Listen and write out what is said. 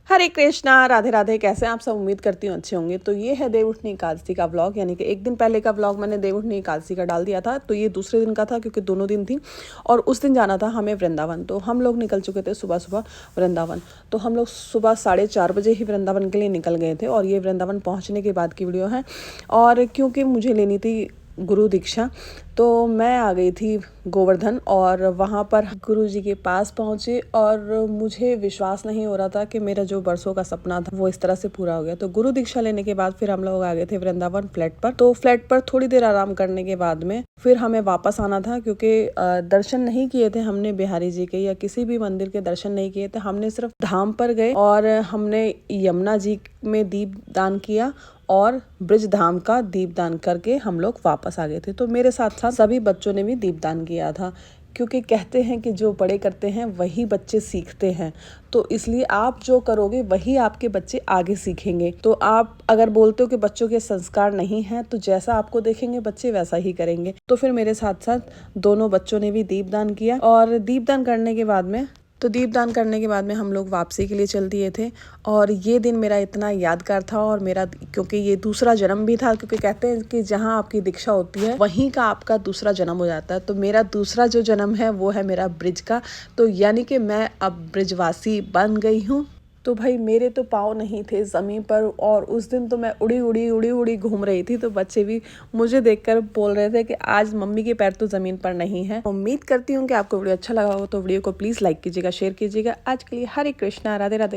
हरे कृष्णा, राधे राधे। कैसे हैं आप सब? उम्मीद करती हूँ अच्छे होंगे। तो ये है देवउठनी एकादशी का व्लॉग, यानी कि एक दिन पहले का व्लॉग मैंने देवउठनी एकादशी का डाल दिया था। तो ये दूसरे दिन का था क्योंकि दोनों दिन थी और उस दिन जाना था हमें वृंदावन। तो हम लोग निकल चुके थे सुबह सुबह वृंदावन। तो हम लोग सुबह 4:30 बजे ही वृंदावन के लिए निकल गए थे और ये वृंदावन पहुँचने के बाद की वीडियो है। और क्योंकि मुझे लेनी थी गुरु दीक्षा, तो मैं आ गई थी गोवर्धन और वहाँ पर गुरु जी के पास पहुँचे और मुझे विश्वास नहीं हो रहा था कि मेरा जो बरसों का सपना था वो इस तरह से पूरा हो गया। तो गुरु दीक्षा लेने के बाद फिर हम लोग आ गए थे वृंदावन फ्लैट पर। तो फ्लैट पर थोड़ी देर आराम करने के बाद में फिर हमें वापस आना था क्योंकि दर्शन नहीं किए थे हमने बिहारी जी के या किसी भी मंदिर के दर्शन नहीं किए थे। हमने सिर्फ धाम पर गए और हमने यमुना जी में दीप दान किया और ब्रिज धाम का दीपदान करके हम लोग वापस आ गए थे। तो मेरे साथ साथ सभी बच्चों ने भी दीपदान किया था क्योंकि कहते हैं कि जो बड़े करते हैं वही बच्चे सीखते हैं। तो इसलिए आप जो करोगे वही आपके बच्चे आगे सीखेंगे। तो आप अगर बोलते हो कि बच्चों के संस्कार नहीं हैं तो जैसा आपको देखेंगे बच्चे वैसा ही करेंगे। तो फिर मेरे साथ साथ दोनों बच्चों ने भी दीपदान किया और दीपदान करने के बाद में हम लोग वापसी के लिए चल दिए थे। और ये दिन मेरा इतना यादगार था और मेरा क्योंकि ये दूसरा जन्म भी था, क्योंकि कहते हैं कि जहाँ आपकी दीक्षा होती है वहीं का आपका दूसरा जन्म हो जाता है। तो मेरा दूसरा जो जन्म है वो है मेरा ब्रिज का। तो यानी कि मैं अब ब्रिजवासी बन गई हूँ। तो भाई मेरे तो पाँव नहीं थे ज़मीन पर और उस दिन तो मैं उड़ी घूम रही थी। तो बच्चे भी मुझे देखकर बोल रहे थे कि आज मम्मी के पैर तो ज़मीन पर नहीं है। उम्मीद करती हूँ कि आपको वीडियो अच्छा लगा हो तो वीडियो को प्लीज़ लाइक कीजिएगा, शेयर कीजिएगा। आज के लिए हरे कृष्णा, राधे राधे।